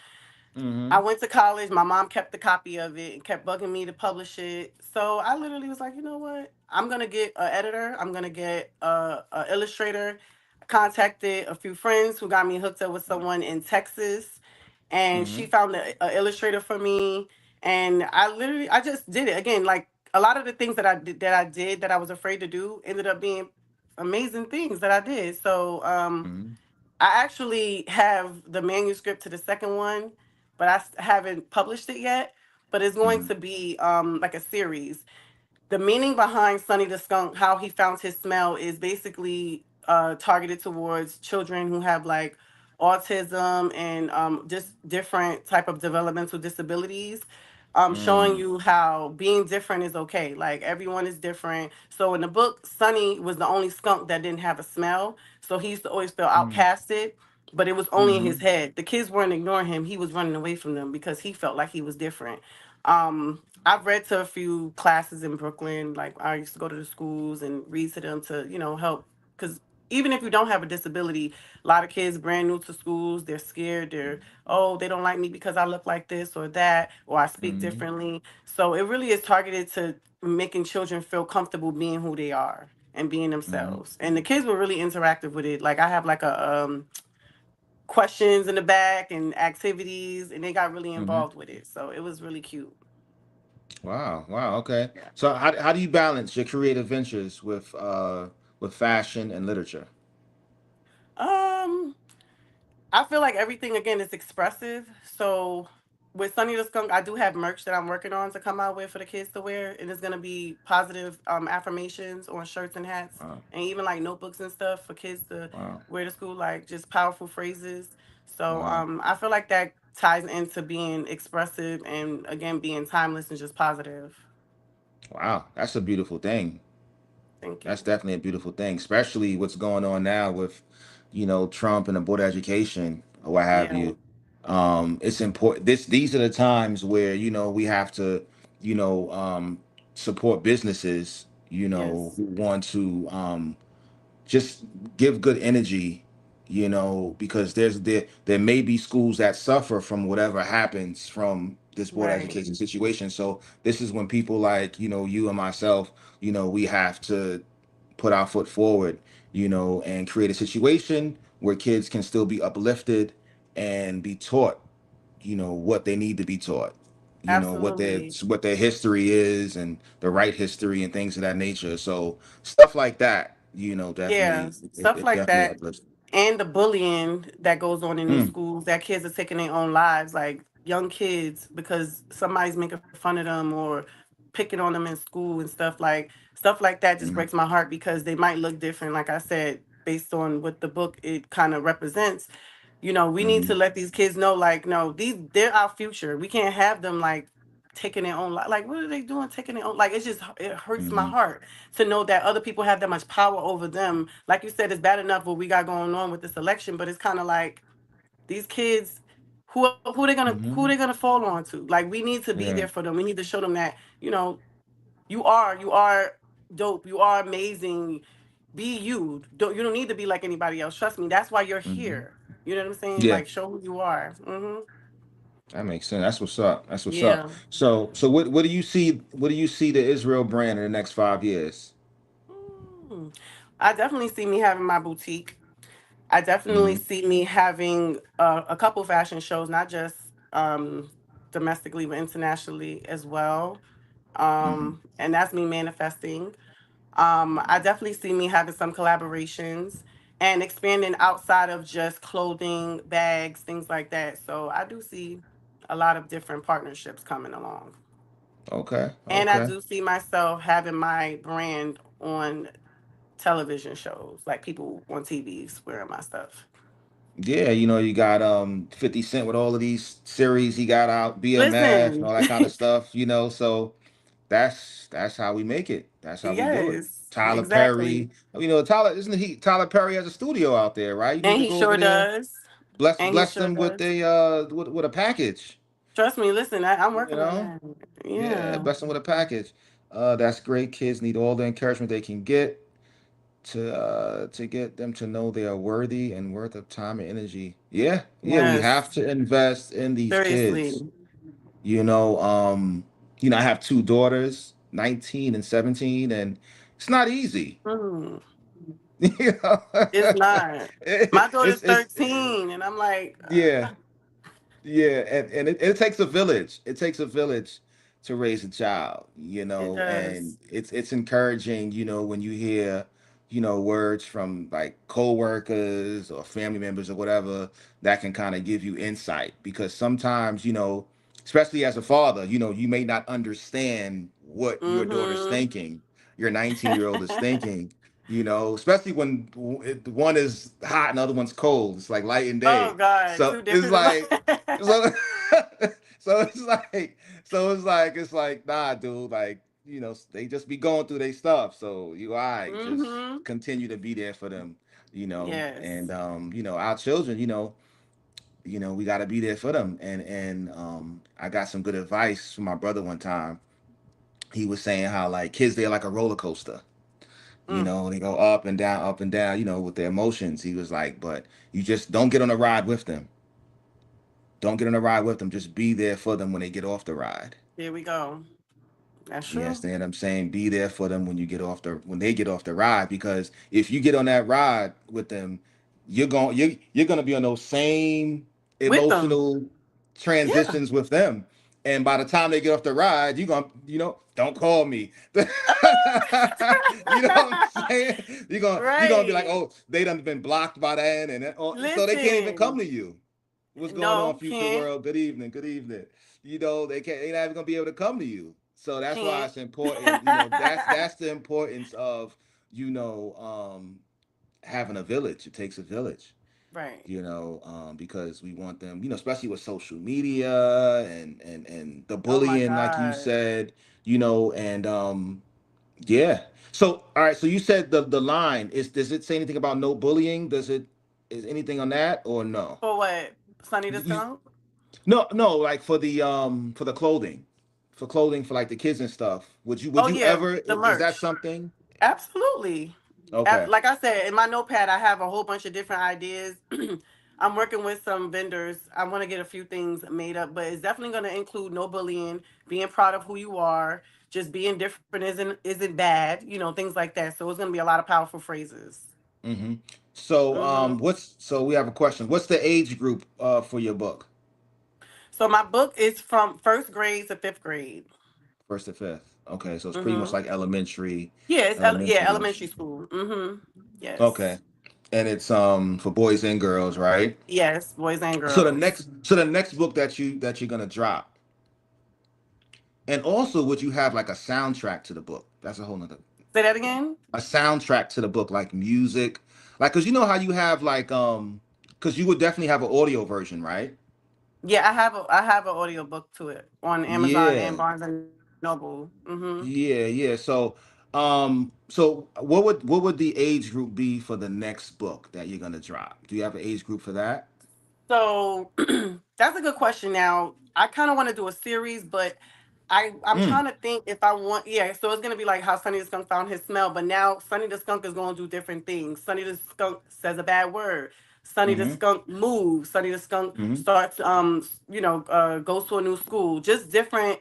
I Mm-hmm. went to college. My mom kept the copy of it and kept bugging me to publish it. So I literally was like, you know what? I'm gonna get an editor. I'm gonna get a illustrator. I contacted a few friends who got me hooked up with someone in Texas, and she Mm-hmm. found a illustrator for me. And I just did it again. Like a lot of the things that I was afraid to do ended up being amazing things that I did. So Mm-hmm. I actually have the manuscript to the second one, but haven't published it yet. But it's going Mm-hmm. to be like a series. The meaning behind Sonny the Skunk, how he found his smell, is basically targeted towards children who have like autism and just different type of developmental disabilities. Showing Mm-hmm. you how being different is okay. Like everyone is different. So in the book, Sonny was the only skunk that didn't have a smell. So he used to always feel outcasted, but it was only in his Mm-hmm. head. The kids weren't ignoring him. He was running away from them because he felt like he was different. I've read to a few classes in Brooklyn. Like I used to go to the schools and read to them to, help. Because even if you don't have a disability, a lot of kids brand new to schools, they're scared. Oh, they don't like me because I look like this or that, or I speak Mm-hmm. differently. So it really is targeted to making children feel comfortable being who they are. and being Hmm. themselves. And the kids were really interactive with it. Like I have like a questions in the back and activities, and they got really Hmm. involved with it. So it was really cute. Wow. Wow. Okay. Yeah. So how do you balance your creative ventures with fashion and literature? Um, I feel like everything again is expressive. So with Sunny the Skunk, I do have merch that I'm working on to come out with for the kids to wear, and it's gonna be positive affirmations on shirts and hats, Wow. and even like notebooks and stuff for kids to Wow. wear to school, like just powerful phrases. So Wow. I feel like that ties into being expressive and again being timeless and just positive. Wow. That's a beautiful thing. Thank That's you. definitely a beautiful thing, especially what's going on now with, Trump and the board of education or what have Yeah. you. It's important. These are the times where we have to, you know, um, support businesses, Yes. who want to just give good energy, because there may be schools that suffer from whatever happens from this board of Right. education situation. So this is when people like you and myself, we have to put our foot forward, and create a situation where kids can still be uplifted and be taught, what they need to be taught, Absolutely. what their history is and the right history and things of that nature. So stuff like that, Yeah. definitely Stuff it like definitely that. uplifts. And the bullying that goes on in these Mm, schools, that kids are taking their own lives, like young kids, because somebody's making fun of them or picking on them in school and stuff like that just mm, breaks my heart because they might look different, like I said, based on what the book it kind of represents. We need to mm, let these kids know, like, no, they're our future. We can't have them like taking their own life. Like, what are they doing taking their own, like, it hurts my mm, heart to know that other people have that much power over them. Like you said, it's bad enough what we got going on with this election, but it's kind of like these kids, who they gonna fall on to. Like, we need to be there yeah. for them. We need to show them that, you are dope, you are amazing. Be you don't need to be like anybody else. Trust me, that's why you're Hmm. here. You know what I'm saying? Yeah, Like, show who you are. that makes sense. That's what's up. That's what's up. Yeah. So what do you see the Israel brand in the next 5 years? Mm. I definitely see me having my boutique. I definitely Hmm. see me having a couple fashion shows, not just um, domestically, but internationally as well. Hmm. And that's me manifesting. I definitely see me having some collaborations and expanding outside of just clothing, bags, things like that. So I do see a lot of different partnerships coming along. Okay. And I Okay. do see myself having my brand on television shows, like people on TVs wearing my stuff. Yeah, you got 50 Cent with all of these series he got out, BMF and Listen, all that kind of stuff, so that's how we make it. That's how we do it. yes, Tyler exactly. Perry. Tyler, isn't he Tyler Perry has a studio out there, right? You need And to he go over sure there, does. bless And he bless sure them with does. a package, Trust me, listen, I'm you working on know? that. Yeah, Yeah. bless them with a package. That's great. Kids need all the encouragement they can get to get them to know they are worthy and worth of time and energy. Yeah, yeah, we have Yes. to invest in these kids. Seriously. You know, I have two daughters, 19 and 17, and it's not easy. Mm, You know, it's not. My daughter's it's 13, and I'm like, yeah. Yeah, and it takes a village. It takes a village to raise a child, it and does. it's encouraging, when you hear, words from like co-workers or family members or whatever that can kind of give you insight because sometimes, especially as a father, you may not understand what your daughter's Mm-hmm. thinking, your 19-year-old is thinking, especially when one is hot and the other one's cold. It's like light and Oh day. God, So two it's different. like so so it's like nah, dude, like, they just be going through their stuff. So you all right, just Mm-hmm. continue to be there for them, and Yes. our children, we gotta be there for them. And I got some good advice from my brother one time. He was saying how like kids they're like a roller coaster. Mm. They go up and down, with their emotions. He was like, but you just don't get on a ride with them. Don't get on a ride with them. Just be there for them when they get off the ride. Here we go. That's You true. understand what I'm saying? Be there for them when you get off the when they get off the ride, because if you get on that ride with them, you're gonna be on those same With them. emotional Yeah. transitions with them. And by the time they get off the ride, you're gonna, don't call me. You know what I'm saying? You're gonna be like, Right. oh, they done been blocked by that, and so they can't even come Listen. to you. What's going on, No, future can't. world? Good evening. Good evening. They're not even gonna be able to come to you. So that's why Can't. it's important. That's the importance of, you know, having a village. It takes a village, Right. because we want them, especially with social media and the Oh my bullying, like you God. said, and yeah. So all right, so you said the line is, does it say anything about no bullying? Is anything on that or no? For what? Sonny the You, Skunk? no, no, like for the clothing, for like the kids and stuff. Would Oh you yeah, ever, the is that merch. something? Absolutely. Okay. Like I said, in my notepad, I have a whole bunch of different ideas. I'm working with some vendors. I want to get a few things made up, but it's definitely going to include no bullying, being proud of who you are, just being different isn't bad, things like that. So it's going to be a lot of powerful phrases. Mm-hmm. So hmm so we have a question. What's the age group for your book? So my book is from first grade to fifth grade. First to fifth. Okay, so it's pretty much hmm like elementary, Yeah, yeah, elementary age. elementary school. Yes, Okay. And it's for boys and girls, right? yes, boys and So the girls. next book that you're gonna drop, and also would you have like a soundtrack to the book? That's a whole nother, Say that again. a soundtrack to the book, like music, like, because you know how you have like because you would definitely have an audio version, right? Yeah, I have an audio book to it on Amazon and Yeah, Barnes and Noble. yeah. So what would the age group be for the next book that you're gonna drop? Do you have an age group for that? So that's a good question. Now I kind of want to do a series, but I'm Mm. trying to think if I want. Yeah, so it's gonna be like how Sonny the Skunk found his smell, but now Sonny the Skunk is going to do different things. Sonny the Skunk says a bad word. Sonny the Mm-hmm. Skunk moves. Sonny the Skunk Mm-hmm. starts goes to a new school. Just different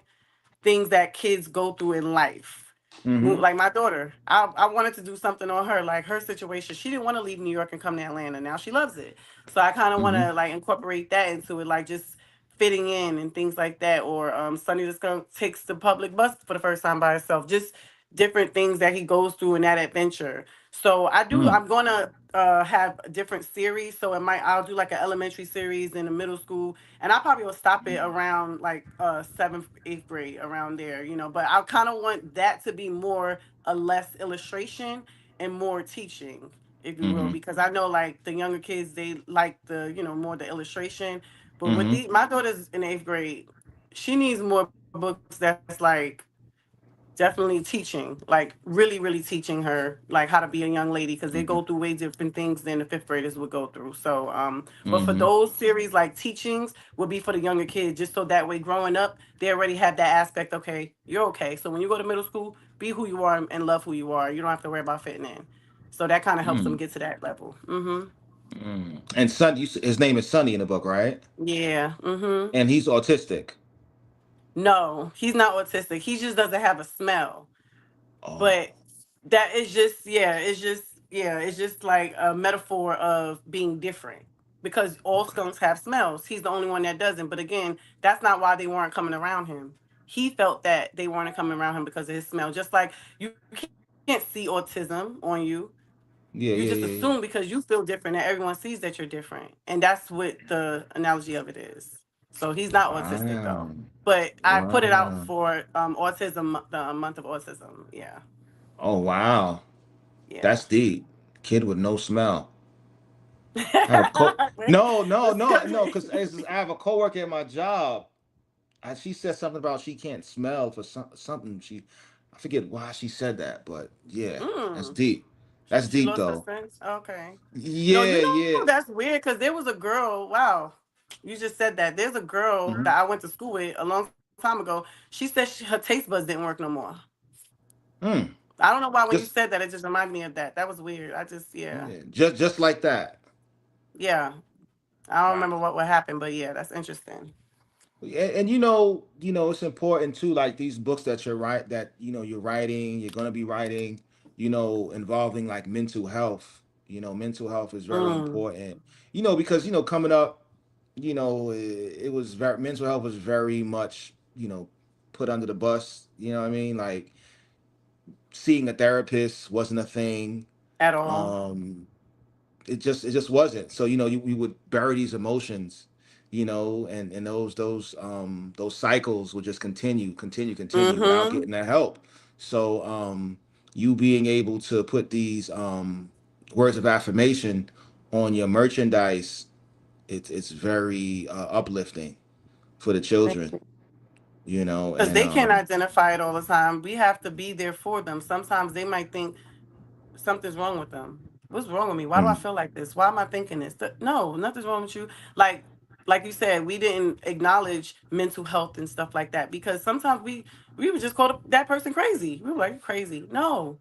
things that kids go through in life. Mm-hmm. Like my daughter, I wanted to do something on her, like her situation. She didn't want to leave New York and come to Atlanta. Now she loves it. So I kind of want Mm-hmm. to like incorporate that into it, like just fitting in and things like that. Or Sonny just gonna takes the public bus for the first time by herself. Just different things that he goes through in that adventure. So I'm gonna have a different series. So I'll do like an elementary series in the middle school, and I probably will stop it around like seventh, eighth grade, around there, But I kind of want that to be more a less illustration and more teaching, if you will, Mm-hmm. because I know like the younger kids they like the more the illustration. But with Mm-hmm. my daughter's in eighth grade, she needs more books that's like definitely teaching, like really, really teaching her like how to be a young lady because they go Mm-hmm. through way different things than the fifth graders would go through. So, but for Mm-hmm. those series like teachings would be for the younger kids, just so that way growing up they already have that aspect. Okay, you're okay. So when you go to middle school, be who you are and love who you are. You don't have to worry about fitting in. So that kind of helps them Mm. get to that level. Mm-hmm. Mm. And his name is Sonny in the book, right? Yeah. Mm-hmm. And he's autistic. No, he's not autistic. He just doesn't have a smell. Oh. But that is just it's just like a metaphor of being different because all Okay. skunks have smells. He's the only one that doesn't. But again, that's not why they weren't coming around him. He felt that they weren't coming around him because of his smell. Just like you can't see autism on you. You just Yeah, assume yeah, because yeah, you yeah. feel different that everyone sees that you're different. And that's what the analogy of it is. So he's not autistic though. Wow. But I put it out Wow. for autism, the month of autism. Yeah. Oh, wow. Yeah. That's deep. Kid with no smell. I have a no, no, no, no, because I have a coworker at my job. She said something about she can't smell for something. I forget why she said that, but yeah, that's mm, deep. That's she deep lost her though. sense. Okay. No, Yeah, that's yeah. weird because there was a girl. Wow, you just said that. There's a girl that I Hmm. went to school with a long time ago. She said her taste buds didn't work no more. Hmm. I don't know why when you said Just that it just reminded me of that. That was weird. Yeah, yeah, just like that. yeah. I don't remember Wow. what happened, but yeah, that's interesting. And it's important too, like these books that you're writing, you're gonna be writing, involving like mental health. Mental health is very Mm, important. Because coming up, it was very mental health was very much, put under the bus. You know what I mean? Like seeing a therapist wasn't a thing. at all. Um, it just wasn't. So we would bury these emotions, and those cycles would just continue without Mm-hmm. getting that help. So you being able to put these words of affirmation on your merchandise, it's very uplifting for the children, Because and they can't identify it all the time. We have to be there for them. Sometimes they might think something's wrong with them. What's wrong with me? Why do I mm, feel like this? Why am I thinking this? No, nothing's wrong with you. Like like you said, we didn't acknowledge mental health and stuff like that because sometimes we would just call that person crazy. We were like crazy. No,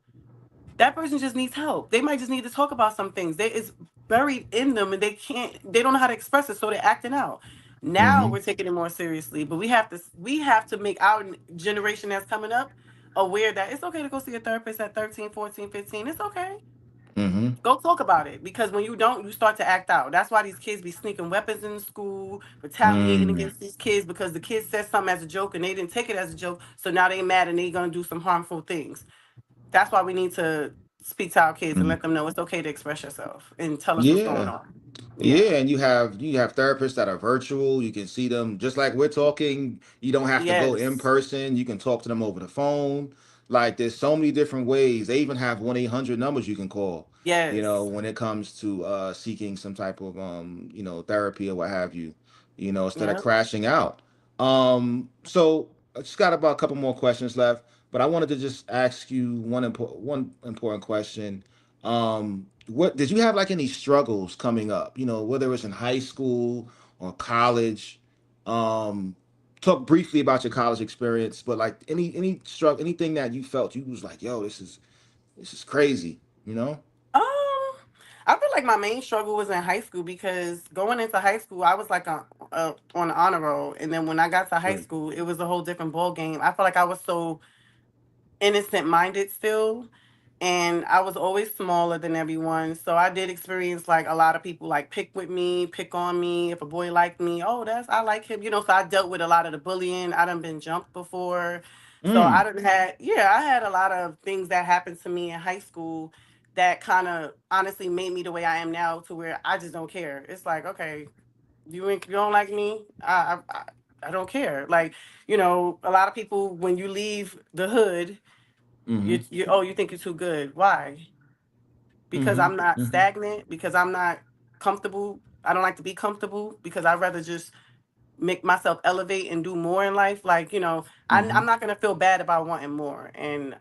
that person just needs help. They might just need to talk about some things. It's buried in them and they don't know how to express it, so they're acting out. Now mm-hmm, we're taking it more seriously, but we have to make our generation that's coming up aware that it's okay to go see a therapist at 13, 14, 15. It's okay. mm-hmm, Go talk about it because when you don't, you start to act out. That's why these kids be sneaking weapons in school, retaliating mm, against these kids because the kids said something as a joke and they didn't take it as a joke. So now they mad and they gonna do some harmful things. That's why we need to speak to our kids and mm. let them know it's okay to express yourself and tell us what's going Yeah. on. Yeah. Yeah, and you have therapists that are virtual. You can see them just like we're talking. You don't have to go in Yes. person. You can talk to them over the phone. Like there's so many different ways. They even have 1-800 numbers you can call. Yes. When it comes to seeking some type of therapy or what have you. Instead of Yep. crashing out. So I just got about a couple more questions left, but I wanted to just ask you one important question. What did you have like any struggles coming up? Whether it's in high school or college. Um, Talk briefly about your college experience, but like any struggle, anything that you felt you was like, yo, this is crazy. You know? Um, I feel like my main struggle was in high school because going into high school, I was like on the honor roll, and then when I got to high Right. school, it was a whole different ball game. I feel like I was so innocent minded still, and I was always smaller than everyone. So I did experience like a lot of people like pick with me, pick on me. If a boy liked me, oh, that's I like him. So I dealt with a lot of the bullying. I done been jumped before. So I Mm. didn't had yeah, I had a lot of things that happened to me in high school that kind of honestly made me the way I am now to where I just don't care. It's like, okay, you don't like me, I don't care. Like, a lot of people when you leave the hood, Mm-hmm. you think you're too good. Why? Because Mm-hmm. I'm not Mm-hmm. stagnant, because I'm not comfortable. I don't like to be comfortable because I'd rather just make myself elevate and do more in life. Like, Mm-hmm. I'm not gonna feel bad about wanting more. And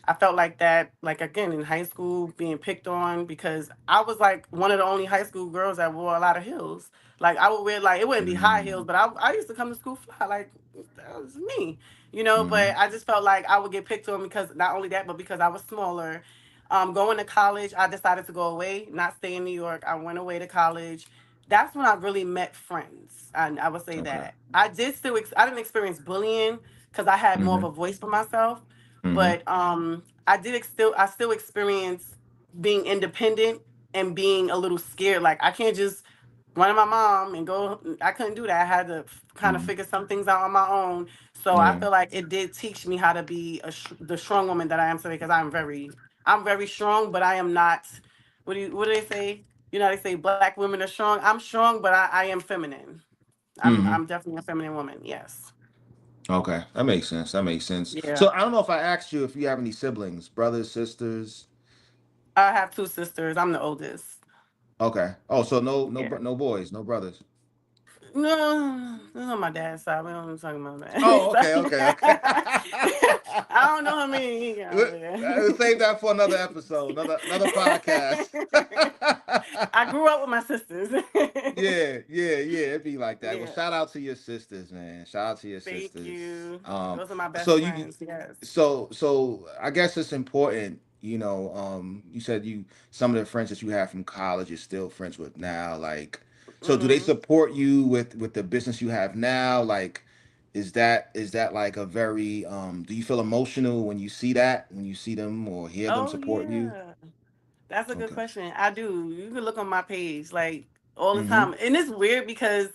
I felt like that, like again in high school, being picked on because I was like one of the only high school girls that wore a lot of heels. Like I would wear like it wouldn't be high heels, Mm-hmm. but I used to come to school fly. Like that was me. Mm-hmm. But I just felt like I would get picked on because not only that, but because I was smaller. Going to college, I decided to go away, not stay in New York. I went away to college. That's when I really met friends. And I would say Okay. that I didn't experience bullying because I had more of Mm-hmm. a voice for myself, Mm-hmm. but I still experience being independent and being a little scared. Like I can't just run to my mom and go. I couldn't do that. I had to kind of Mm-hmm. figure some things out on my own. So I Yeah. feel like it did teach me how to be the strong woman that I am today because I'm very strong, but I am not. What do they say? They say black women are strong. I'm strong, but I am feminine. I'm Mm-hmm. definitely a feminine woman. Yes. Okay, that makes sense. That makes sense. Yeah. So I don't know if I asked you if you have any siblings, brothers, sisters. I have two sisters. I'm the oldest. Okay. Oh, so Yeah. no boys, no brothers. No, this is on my dad's side. We don't talk about Oh, okay, that. okay, okay. I don't know how many he got over We'll save there. that for another episode, another podcast. I grew up with my sisters. Yeah, yeah, yeah. It'd be like that. Well, Yeah. shout out to your sisters, man. Shout out to your Thank sisters. you. Those are my So best you, friends. Yes. so I guess it's important. You said some of the friends that you have from college you're still friends with now. Like, So do they Hmm. support you with the business you have now? Like, is that like a very do you feel emotional when you see that, when you see them or hear them Oh support you? yeah. That's a good Okay. question. I do. You can look on my page like all the Mm-hmm. time. And it's weird because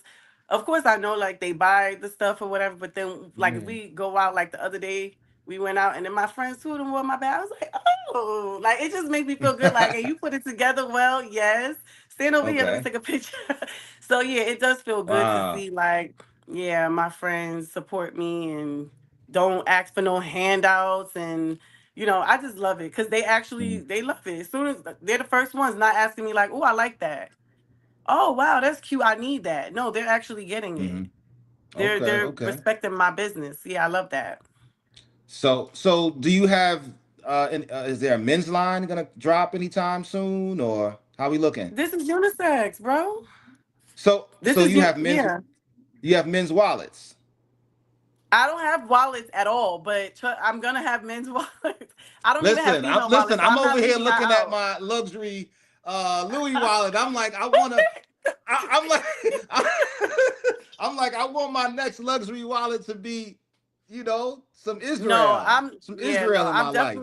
of course I know like they buy the stuff or whatever, but then like if Yeah. we go out like the other day, we went out and then my friends two of them wore my bag. I was like, oh, like it just makes me feel good. Like, and you put it together well, yes. Stand over here, let me Okay. take a picture. So yeah, it does feel good to Wow. see like, yeah, my friends support me and don't ask for no handouts and I just love it because they love it. As soon as they're the first ones not asking me like, oh, I like that. Oh wow, that's cute. I need that. No, they're actually getting Mm-hmm. it. They're Okay. they're Okay. respecting my business. Yeah, I love that. So do you have is there a men's line gonna drop anytime soon, or how we looking? This is unisex, bro. This So is you have men's yeah. you have men's wallets. I don't have wallets at all, but I'm gonna have men's wallets. I don't even have female Listen, wallets, so I'm I'm over not here leaving y'all looking at out. my luxury Louis wallet. I'm like, I'm like I'm like, I want my next luxury wallet to be, No, Some no, Israel in my life.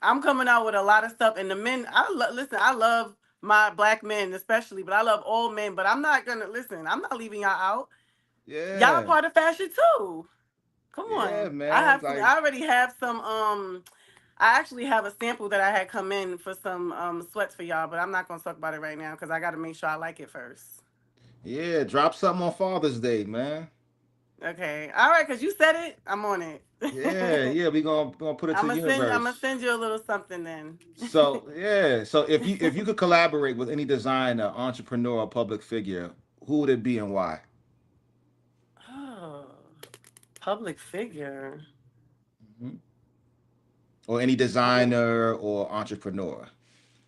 I'm coming out with a lot of stuff. And the men, listen, I love my black men especially, but I love all men. But I'm not gonna listen. I'm not leaving y'all out. Y'all are Yeah. part of fashion too. Come Yeah, on, man. I already have some. I actually have a sample that I had come in for some sweats for y'all, but I'm not gonna talk about it right now because I got to make sure I like it first. Yeah, drop something on Father's Day, man. Okay, all right, because you said it. I'm on it. Yeah, yeah, we gonna put it to the I'm gonna universe. send you a little something then. So yeah, so if you could collaborate with any designer, entrepreneur, or public figure, who would it be and why? Oh, public figure. Mhm. Or any designer or entrepreneur,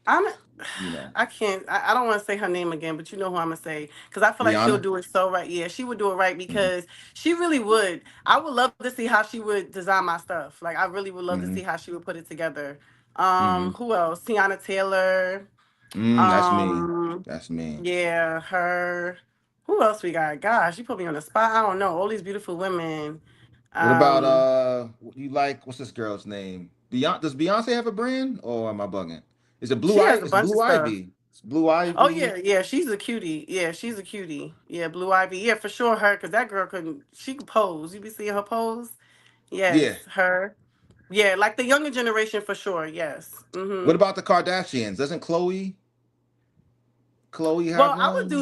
I'm. you know, I can't. I don't want to say her name again, but you know who I'm gonna say because I feel like she'll Rihanna. do it so right. Yeah, she would do it right Hmm. because she really would. I would love to see how she would design my stuff. Like I really would love to see Hmm. how she would put it together. Hmm. Who else? Tiana Taylor. That's me. Um, That's me. yeah, her. Who else we got? Gosh, you put me on the spot. I don't know. All these beautiful women. What about Um, you like what's this girl's name? Beyonce, does Beyonce have a brand or am I bugging? Is it she has a It's bunch of Blue stuff. Ivy. It's Blue Oh Ivy. yeah, yeah, she's a cutie. Yeah, she's a cutie. Yeah, Blue Ivy. Yeah, for sure her, cause that girl couldn't. She could pose. You be seeing her pose. Yeah. Yes, her. Yeah, like the younger generation for sure. Yes. What Mm-hmm. about the Kardashians? Doesn't Chloe have Well, one?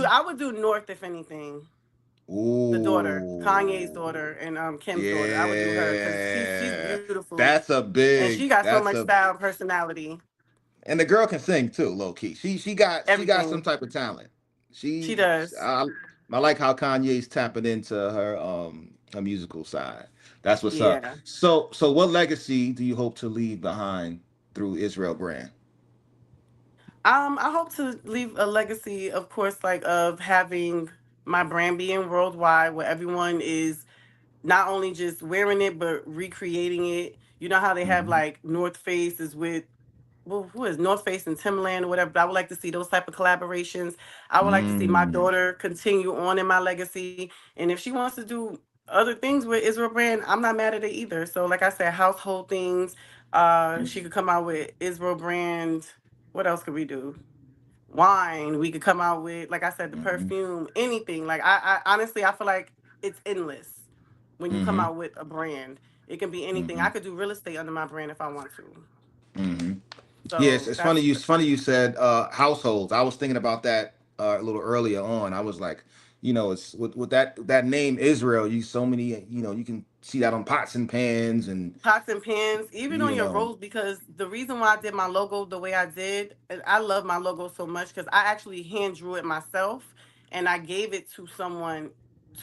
I would do North if anything. The daughter, Kanye's Ooh. daughter, and Kim's daughter. I would do her because she's Yeah. beautiful, That's a and she big got so that's much a style and personality. and the girl can sing too, low key. She got some Everything type of talent. she She does. I like how Kanye's tapping into her musical side. That's what's up. Yeah. So what legacy do you hope to leave behind through Israel brand? I hope to leave a legacy, of course, like of having my brand being worldwide, where everyone is not only just wearing it but recreating it. You know how they have Hmm. like North Face is with well, who is North Face and Timberland or whatever. But I would like to see those type of collaborations. I would like to see my Mm. daughter continue on in my legacy, and if she wants to do other things with Israel brand, I'm not mad at it either. So, like I said, household things. She could come out with Israel brand. What else could we do? Wine. We could come out with, like I said, the Hmm. perfume. Anything. Like I honestly, I feel like it's endless when you come Hmm. out with a brand. It can be anything. I Hmm. could do real estate under my brand if I want to. Hmm. Yes, So it's funny. that's It's funny you said households. I was thinking about that a little earlier on. I was like, it's with that name Israel. You so many, you can see that on pots and pans, and pots and pans, even on you your know, rolls, because the reason why I did my logo the way I did, and I love my logo so much because I actually hand drew it myself and I gave it to someone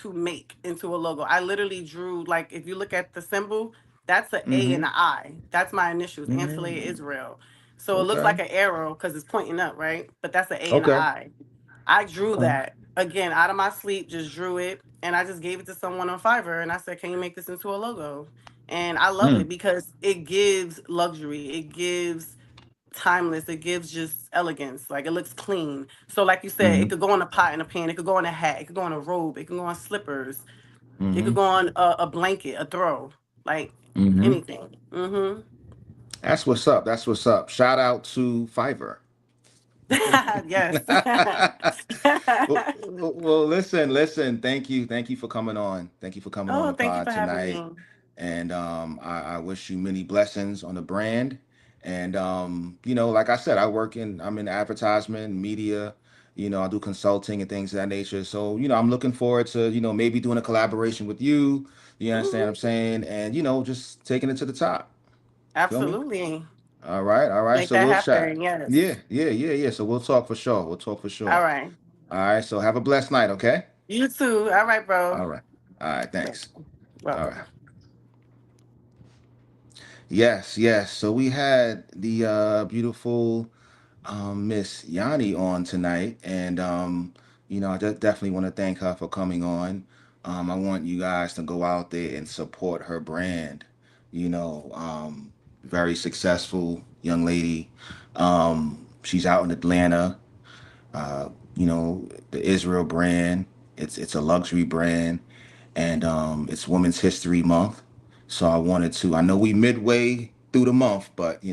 to make into a logo. I literally drew, like, if you look at the symbol, that's an A and hmm an I. That's my initials, Antilea mm, Israel. So it looks okay, like an arrow because it's pointing up, right? But that's an A and an okay, I. I drew okay, that again out of my sleep, just drew it, and I just gave it to someone on Fiverr, and I said, "Can you make this into a logo?" And I love mm, it because it gives luxury. It gives timeless. It gives just elegance. Like it looks clean. So like you said, it Mm-hmm. could go on a pot and a pan. It could go on a hat. It could go on a robe. It could go on slippers. It Mm-hmm. could go on a blanket, a throw, like Mm-hmm. anything. Mm-hmm. That's what's up. That's what's up. Shout out to Fiverr. Yes. Well, listen. Thank you for coming on. Thank you for coming on Oh, the thank you pod for having tonight. me. And I wish you many blessings on the brand. And like I said, I'm in advertisement, media. I do consulting and things of that nature. So I'm looking forward to maybe doing a collaboration with you. You understand what I'm Hmm. saying? And just taking it to the top. Feel me? Absolutely. All right, all right. Make So that we'll chat. happen. Yes. Yeah. So we'll talk for sure. We'll talk for All sure. right. All right. So have a blessed night, okay? You too. All right, bro. All right. All right. Thanks. All right. Welcome. Yes. So we had the beautiful Miss Yanni on tonight, and I definitely want to thank her for coming on. I want you guys to go out there and support her brand. Very successful young lady. She's out in Atlanta. The Israel brand. It's a luxury brand, and it's Women's History Month. So I wanted to. I know we midway through the month, but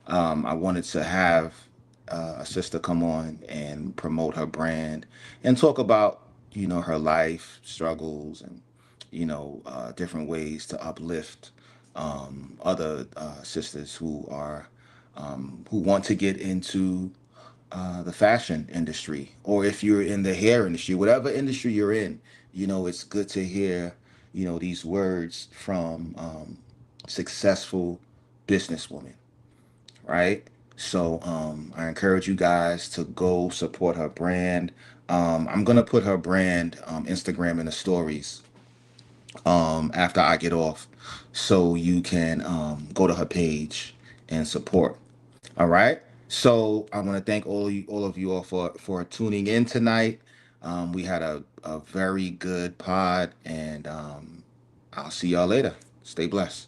I wanted to have a sister come on and promote her brand and talk about her life struggles and different ways to uplift other sisters who want to get into the fashion industry, or if you're in the hair industry, whatever industry you're in, it's good to hear, these words from successful businesswomen, right? So I encourage you guys to go support her brand. I'm gonna put her brand Instagram in the stories after I get off, so you can go to her page and support. All right. So I want to thank all of you all for tuning in tonight. We had a very good pod, and I'll see y'all later. Stay blessed.